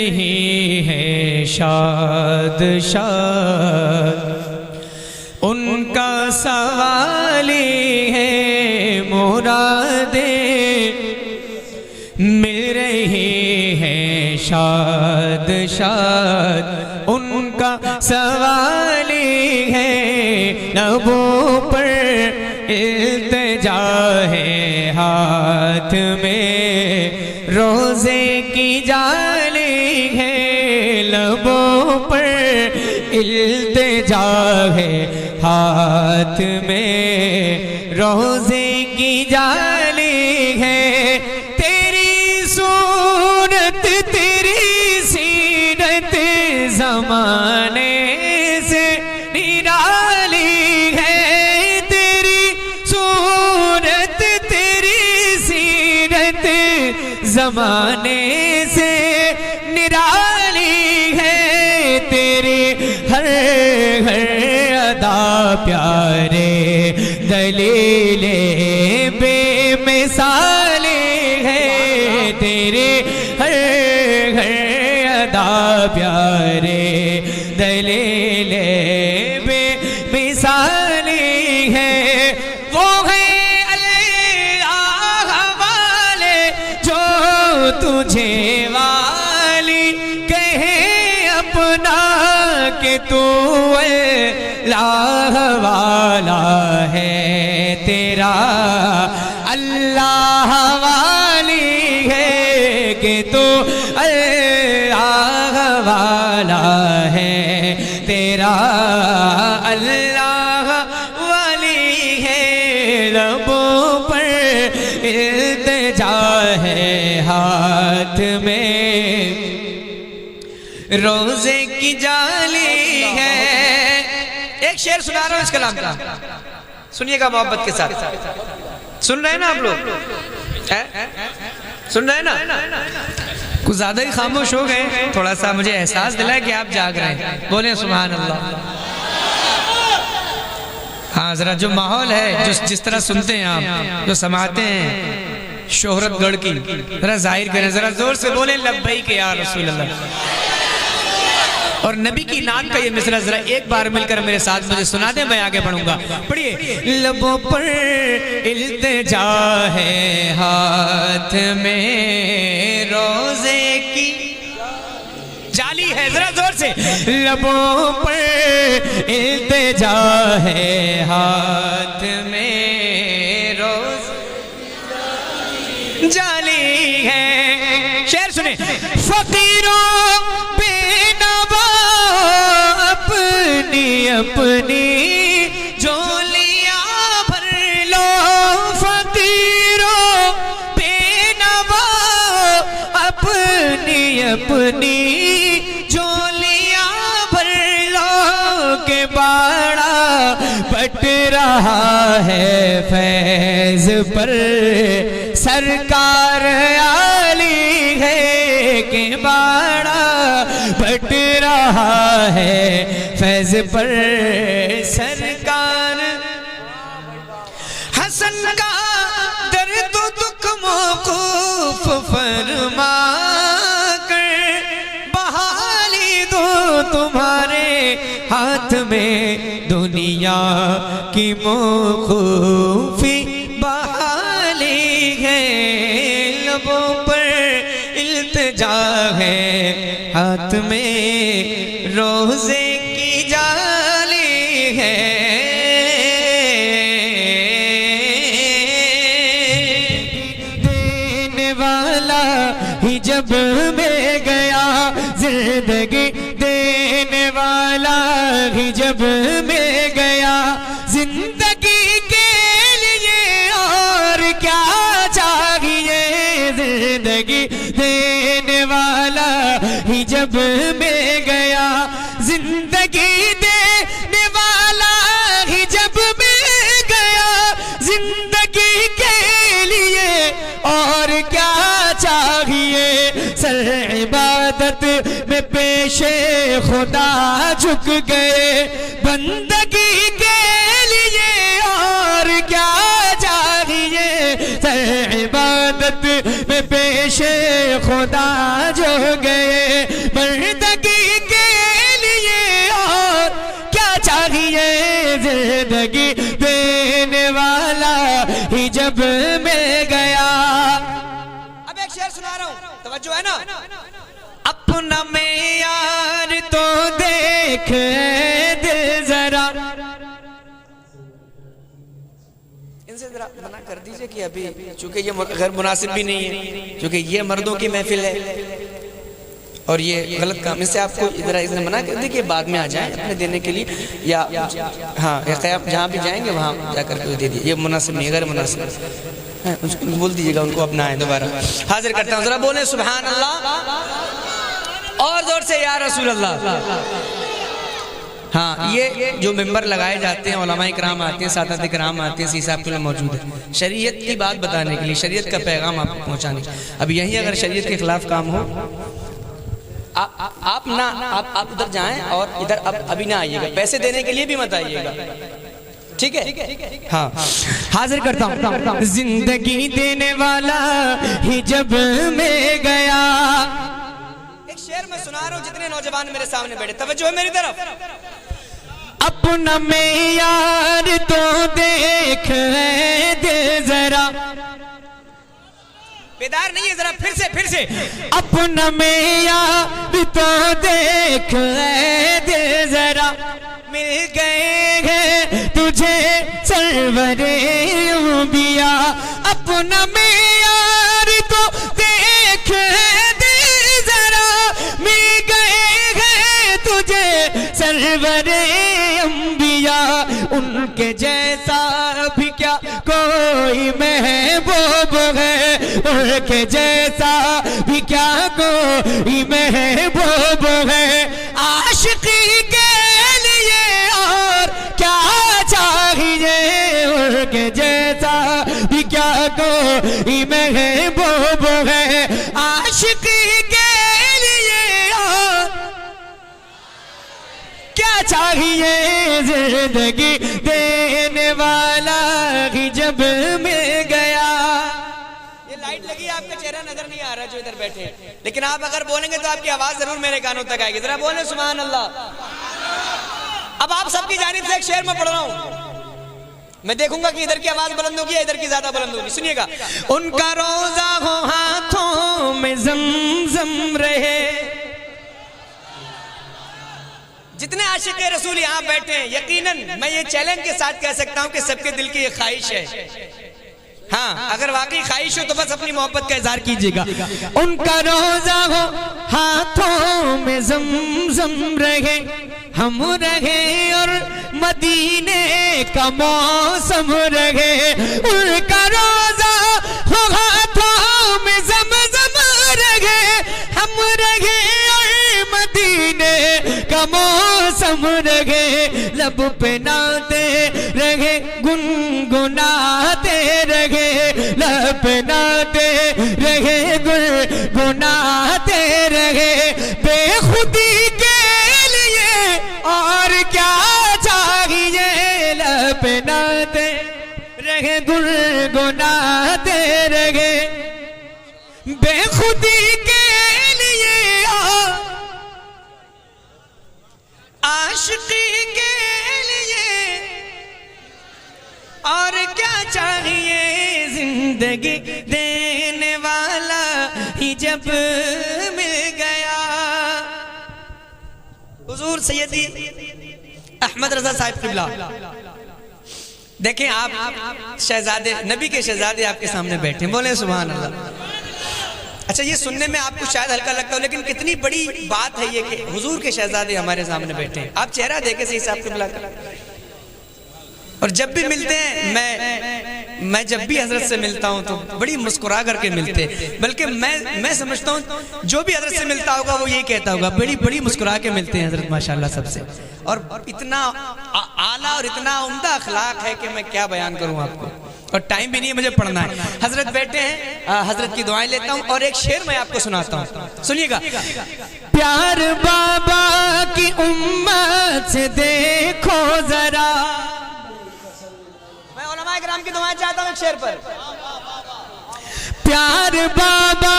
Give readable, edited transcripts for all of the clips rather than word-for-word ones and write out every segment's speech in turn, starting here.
रही है शाद शाद, उनका सवाली है मुरादे मिल रही है शाद शाद, उनका सवाली है लबों पर इल्तिजा है, हाथ में रोजे की जाली है, लबों पर इल्तिजा है, हाथ में रोजे की जाली है। तेरी सूरत तेरी सीरत ज़माने से निराली है, तेरी सूरत तेरी सीरत ज़माने से निराली है, तेरी हर अदा प्यारे दलीले बेमिसाली है, तेरे हर अदा प्यारे दलीले बेमिसाली है। वो है अल्लाह वाले जो तुझे वाली कहे अपना कि तू अल्लाह वाला है, तेरा अल्लाह वाली है कि तू अल्लाह वाला है, तेरा अल्लाह वाली है। लबों पर इल्तिजा है, हाथ में रोजे की जाली है। एक शेर सुना रहा हूं इस कलाम का, सुनिएगा मोहब्बत के साथ। सुन रहे हैं ना आप लोग? सुन रहे हैं ना? कुछ ज्यादा ही खामोश हो गए, थोड़ा सा मुझे एहसास दिला कि आप जाग रहे हैं। बोले सुभान अल्लाह। हाँ, जरा जो माहौल है, जो जिस तरह सुनते हैं आप, जो समाते हैं शोहरतगढ़ की, जरा जाहिर करें, जरा जोर से बोले लब्बैक या रसूल अल्लाह। और नबी की नात का ये मिसरा जरा एक बार मिलकर मेरे साथ मुझे सुना दे, मैं आगे बढ़ूंगा। पढ़िए। लबों पर इल्तिजा है, हाथ में रोजे की जाली है, जरा जोर से। लबों पर इल्तिजा है, हाथ में रोजे जाली है। शेर सुने। फकीरों अपनी अपनी झोलियां भर लो, फकीरों बेनवा अपनी अपनी झोलियां भर लो, के बाड़ा बट रहा है फैज पर सरकार आली है, के बाड़ा बट रहा है फैज पर सरकार। हसन का दर्द दुख मौकूफ फरमा कर, बहाली दो तुम्हारे हाथ में, दुनिया की मौकूफी बहाली है। लबों पर इल्तिजा है, हाथ में रोजे की जाली है। देने वाला ही जब में गया, जिंदगी देने वाला ही जब में गया, जिंदगी के लिए और क्या चाहिए, जिंदगी देने वाला ही जब में गया, जिंदगी देने वाला ही जब में गया, जिंदगी के लिए और क्या चाहिए। सर इबादत में पेशे खुदा झुक गए, बंदगी के लिए और क्या चाहिए। सर इबादत में पेशे खुदा जो गए, शेर सुना रहा हूं, तवज्जो है ना। अपना मेयार तो देख दिल जरा, इनसे जरा मना कर दीजिए कि अभी चूंकि ये घर मुनासिब भी नहीं है, क्योंकि ये मर्दों की महफिल है और ये गलत काम। इससे आपको इधर इधर मना कर दी कि बाद में आ जाएं अपने देने के लिए, या हाँ आप जहाँ भी जाएंगे वहाँ जाकर के दे दीजिए, ये मुनासिब नहीं, गैर मुनासिब है। उसको बोल दीजिएगा उनको अपना आए। दोबारा हाजिर करता हूँ, जरा बोले सुभान अल्लाह और जोर से या रसूल अल्लाह। हाँ, ये जो मेंबर लगाए जाते हैं, उलमाए किराम आते हैं, सादात किराम आते हैं, सीसा आपके लिए मौजूद है शरीयत की बात बताने के लिए, शरीयत का पैगाम आपको पहुँचाने। अब यही अगर शरीयत के खिलाफ काम हो, आप ना आप उधर जाएं और इधर अभी ना आइएगा, पैसे देने के लिए भी मत आइएगा, ठीक है। हाँ, हाजिर करता हूँ। जिंदगी देने वाला ही जब में गया, एक शेर मैं सुना रहा हूँ जितने नौजवान मेरे सामने बैठे, तवज्जो है मेरी तरफ। अपना मेयार तो देख दे जरा, बेदार नहीं है, जरा फिर से अपना मेयार तो देख दे जरा, मिल गए हैं तुझे सरवरे अंबिया। अपना मेयार तो देख दे जरा, मिल गए हैं तुझे सरवरे अंबिया। उनके जैसा भी क्या कोई महबूब है, उनके जैसा भी क्या कोई महबूब है। आशिकी के लिए और क्या चाहिए, उनके जैसा भी क्या कोई महबूब है। आशिकी के लिए और क्या चाहिए, जिंदगी देने वाला ही जब मिल गया। ये लाइट लगी, आपका चेहरा नजर नहीं आ रहा जो इधर बैठे, लेकिन आप अगर बोलेंगे तो आपकी आवाज जरूर मेरे कानों तक आएगी। जरा बोले सुभान अल्लाह। अब आप सबकी जानिब से एक शेर में पढ़ रहा हूं, मैं देखूंगा कि इधर की आवाज बुलंद होगी या इधर की ज्यादा बुलंद होगी। सुनिएगा। उनका रोजा हो हाथों में ज़मज़म रहे। जितने आशिक रसूल यहाँ बैठे हैं, यकीनन मैं ये चैलेंज के साथ कह सकता हूँ कि सबके दिल की ये ख्वाहिश है। हाँ, अगर वाकई ख्वाहिश हो तो बस अपनी मोहब्बत का इजहार कीजिएगा। उनका रोजा हो हाथों में ज़मज़म रहे, हम रहे और मदीने का मौसम रहे। उनका रोजा हो हाथों में ज़मज़म रहे, हम रहे और मदीने का मौसम रहे। लब पे नाते रहे, गुनगुनाते रहे, लब पे नाते रहे, गुनगुनाते रहे। बेखुदी के लिए और क्या चाहिए, लब पे नाते रहे, गुनगुनाते रहे। बेखुदी के लिए और आशिकी के लिए और क्या चाहिए, जिंदगी देने वाला ही जब मिल गया। हुजूर सैयदी अहमद रजा साहिब किबला, देखें आप शहजादे, नबी के शहजादे आपके सामने बैठे, बोले सुभान अल्लाह। अच्छा, ये सुनने में आपको शायद हल्का लगता हो, लेकिन कितनी बड़ी बात है ये कि हुजूर के शहजादे हमारे सामने बैठे हैं। आप चेहरा देखे सही साहब किबला का। और जब भी मिलते हैं, मैं जब भी हजरत से मिलता हूं तो बड़ी मुस्कुरा करके मिलते हैं। बल्कि मैं समझता हूं जो भी हजरत से मिलता होगा वो यही कहता होगा, बड़ी बड़ी मुस्कुरा के मिलते हैं हजरत माशाल्लाह सबसे। और इतना आला और इतना उम्दा अखलाक है कि मैं क्या बयान करूं आपको, और टाइम भी नहीं है, मुझे पढ़ना है। हजरत बैठे हैं, हजरत की दुआएं लेता हूं और एक शेर मैं आपको सुनाता हूं, सुनिएगा। प्यार बाबा की उम्मत से देखो जरा, मैं उलमाए किराम की दुआएं चाहता हूं एक शेर पर। प्यार बाबा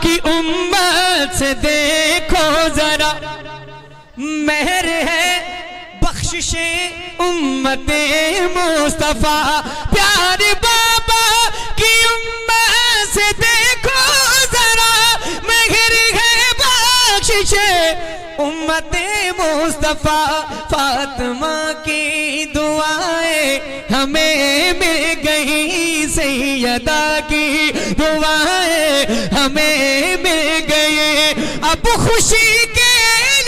की उम्मत से देखो जरा, मेहर है बख्शिशे उम्मते मुस्तफा। प्यार बाबा की उम्मत से देखो जरा, मुस्तफा फातिमा की दुआएं हमें मिल गई, सैयदा की दुआएं हमें मिल गई। अब खुशी के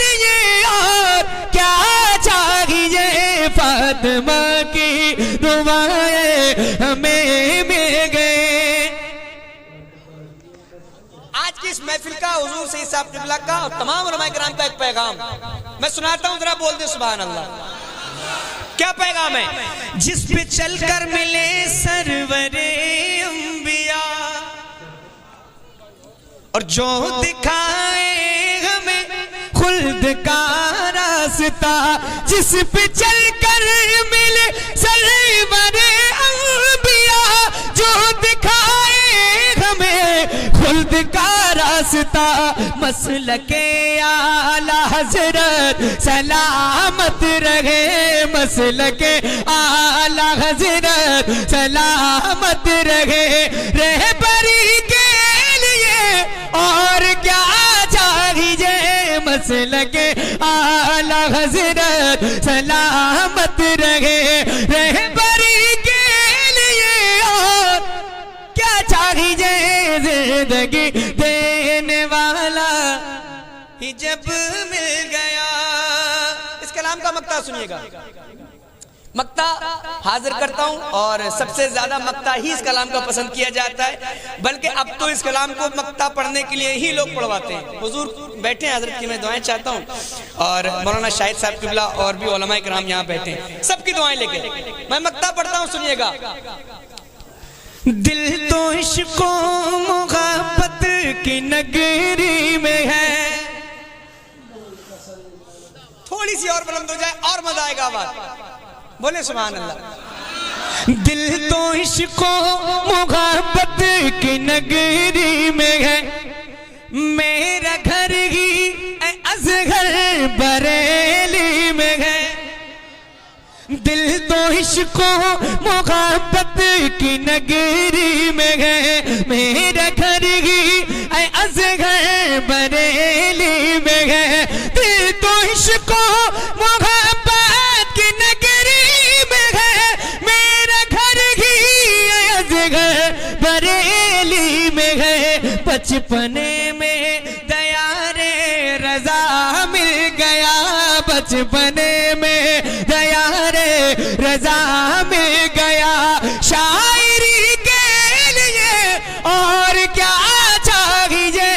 लिए और क्या चाहिए, फातिमा की दुआएं हमें मिल गए। आज की इस महफिल का हुजूर सैयद साहब क़िबला का और तमाम उलमा किराम का एक पैगाम मैं सुनाता हूं, जरा बोल दे सुभान अल्लाह। क्या पैगाम है? जिस पे चलकर मिले सरवरे अंबिया और जो दिखाए हमें खुल्द का रास्ता, जिस पे चलकर मिले सरवरे अंबिया जो दिखाए हमें खुल्द का रास्ता, मसलके आला हजरत सलामत रहे, मसलके आला हजरत सलामत रहे। रहबरी के लिए और क्या चाहिए, मसलके आला हजरत सलामत रहे। रहबरी के लिए और क्या चाहिए, जिंदगी देने वाला ही जब मिल गया। इस कलाम का मक्ता सुनिएगा। मक्ता हाजिर करता हूं और सबसे ज्यादा मक्ता ही इस कलाम का पसंद किया जाता है, बल्कि अब तो इस कलाम को मक्ता पढ़ने के लिए ही लोग पढ़वाते हैं। हुजूर बैठे हैं, हजरत की मैं दुआएं चाहता हूं और मौलाना शाहिद साहब क़िबला और भी उलमा किराम यहाँ बैठे हैं, सबकी दुआएं लेके मैं मक्ता पढ़ता हूं, सुनिएगा। दिल तो इश्क़ो मोहब्बत की नगरी में है, थोड़ी सी और बुलंद हो जाए और मजा आएगा आवाज, बोले सुभान अल्लाह। दिल तो इश्क़ो मोहब्बत की नगरी में है, मेरा घर ही अज़हर बरेली में है। दिल तो इश्क़ो मोहब्बत की नगरी में है, मेरा घर ही अज़हर बरेली में है। दिल तो इश्क़ो मोहब्बत की नगरी में है, मेरा घर ही अज़हर बरेली में है। बचपने में दयारे रज़ा मिल गया, बचपने में दयारे रज़ा मिल गया। शायरी के लिए और क्या चाहिए,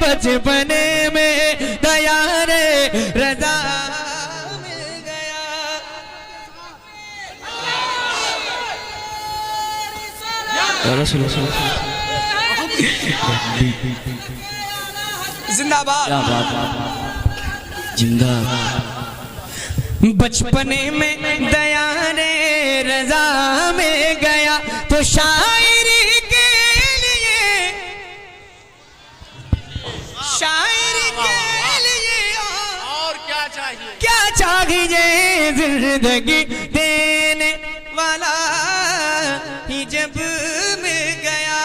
बचपने में दयारे रज़ा मिल गया। जिंदाबाद जिंदाबाद। बचपने में दयारे रज़ा में गया तो शायरी के लिए, शायरी के लिए और क्या चाहिए, क्या चाहिए, जिंदगी देने वाला ही जब मिल गया।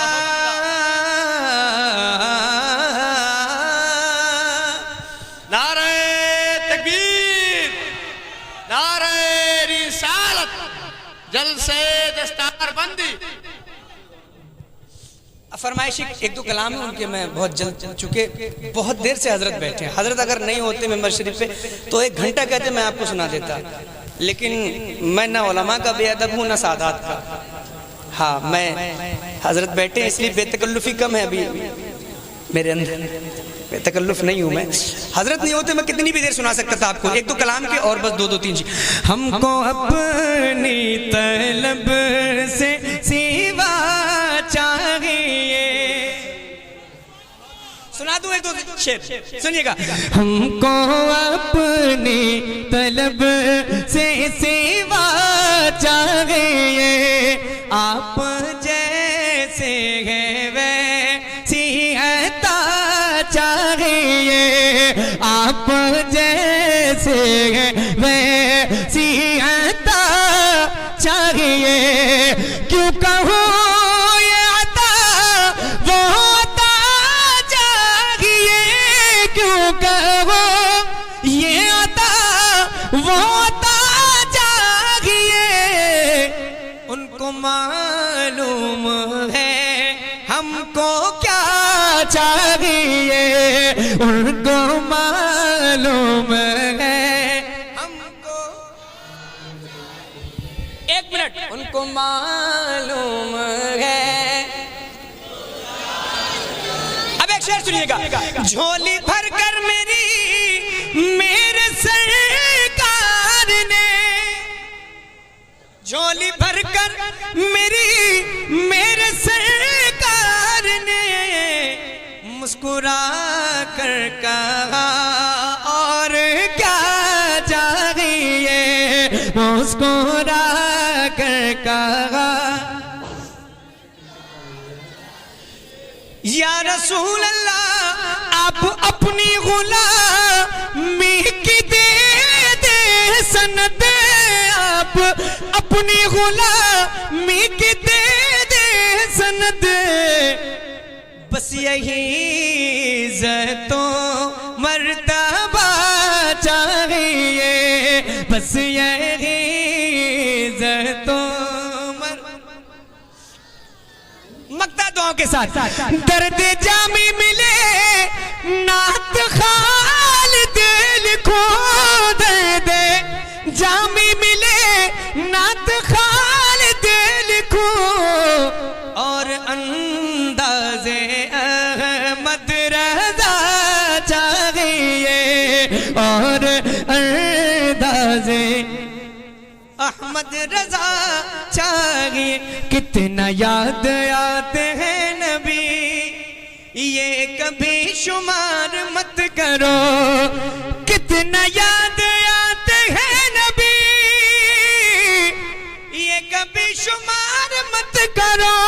जलसे दस्तार बंदी। फरमाइशी एक दो कलाम है उनके, मैं बहुत जल्द चुके, बहुत देर से हजरत बैठे हैं। हजरत अगर नहीं होते मेंबर शरीफ पे तो 1 घंटा कहते मैं आपको सुना देता, लेकिन मैं ना उलमा का बेअदब हूँ ना सादात का। हाँ, मैं हजरत बैठे हैं इसलिए बेतकल्लुफी कम है अभी मेरे अंदर, बेतकल्लुफ नहीं हूँ मैं। हजरत नहीं होते मैं कितनी भी देर सुना सकता था आपको, 1-2 कलाम के और बस 2-3 चीज। हमको अपनी तलब से सिवा चाहिए, सुना दूं 1-2 शेर, सुनिएगा। हमको अपनी तलब से सिवा चाहिए, आप जैसे है वैसी अता चाहिए, आप जैसे है वैसी अता चाहिए। क्यों कहूँ ये अता वो अता चाहिए, क्यों कहो ये अता चाहिए, उनको मालूम है हमको। एक मिनट, उनको मालूम है। अब एक शेर सुनिएगा। झोली भर कर मेरे सरकार ने, झोली भर कर मेरे सरकार ने मुस्कुरा कर कहा, और क्या चाहिए, मुस्कुरा कर कहा, या रसूल अल्लाह आप अपनी गुलामी की दे सनद, आप अपनी गुलामी की दे सनद, बस यही इज्जतों मर्तबा चाहिए, बस यही इज्जतों मक्ता दुआओं के साथ। दर्द जामी मिले नात खालिद लिखो, दर्द जामी मिले नात खालिद लिखो, और अंदाज़े अहमद रज़ा चाहिए, और अंदाज़े अहमद रज़ा चाहिए। कितना याद आते हैं नबी, ये कभी शुमार मत करो, कितना याद आते हैं नबी, ये कभी शुमार मत करो।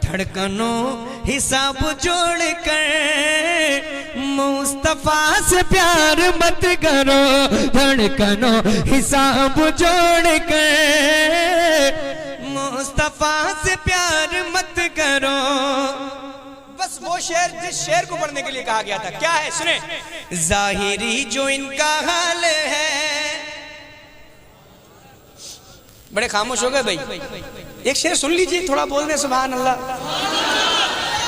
धड़कनों हिसाब जोड़कर मुस्तफा से प्यार मत करो, धड़कनों हिसाब जोड़कर मुस्तफा से प्यार मत करो। बस वो शेर जिस शेर को पढ़ने के लिए कहा गया था, क्या है सुने। जाहिरी जो इनका हाल है, बड़े खामोश हो गए भाई, एक शेर सुन लीजिए, थोड़ा बोल दे सुभान अल्लाह।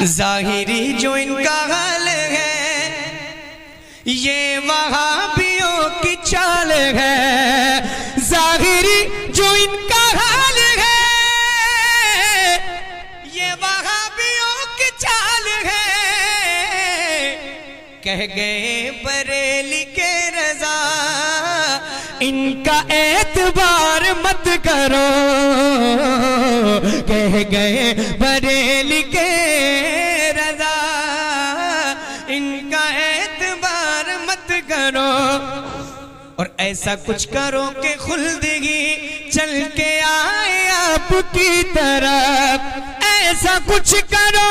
जाहिरी जो इनका हाल है, ये वहाबियों की चाल है, जाहिरी जो इनका हाल है, ये वहाबियों की चाल है। कह गए बरेली के रजा, इनका एतबार मत करो, कह गए बरेली के रजा, इनका एतबार मत करो। और ऐसा कुछ करो कि खुल्दगी चल के आए आपकी तरफ, ऐसा कुछ करो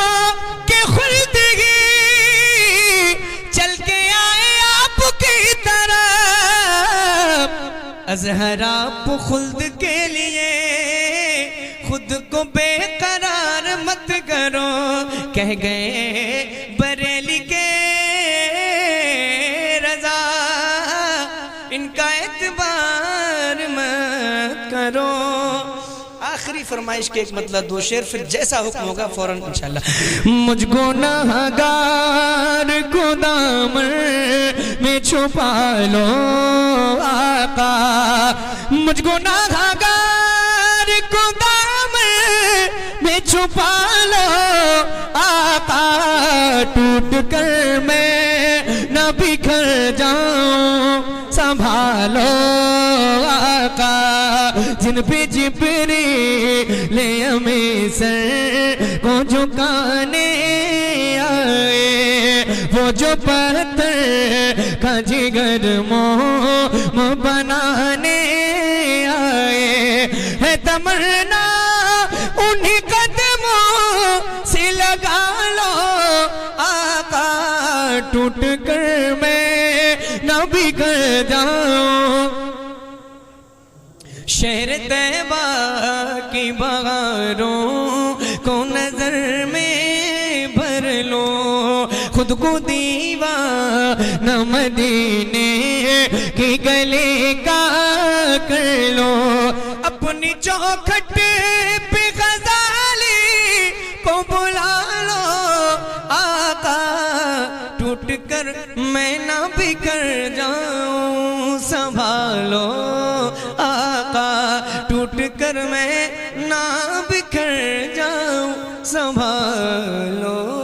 कि खुल्दगी चल के आए आपकी तरफ। अज़हर आप खुल्द के लिए खुद को बेकरार मत करो, कह गए बरेली के रजा, इनका एतबार मत करो। आखिरी फरमाइश के एक मतलब दो शेर, फिर जैसा हुक्म होगा फौरन इंशाल्लाह। मुझको गुनाहगार को दामन में छुपा लो आका, मुझको गुनाहगार को दामन में छुपा लो आका, टूट कर मैं न बिखर जाऊं संभालो आका। जिन पे जिब्रील हमें सर को झुकाने आए, वो जो पत्थर का जिगर मोम बनाने आए, है तमन्ना उन्हीं कदमों से लगा लो आका, टूट कर मैं न बिगड़ जाऊं। शहर तैबा की बहारों को नजर में भर लो, खुद को दीवाना मदीने के गले का कर लो। अपनी चौखट पे गजाली को बुला लो कर मैं ना बिखर जाऊं, संभालो आका, टूट कर मैं ना बिखर जाऊं, संभालो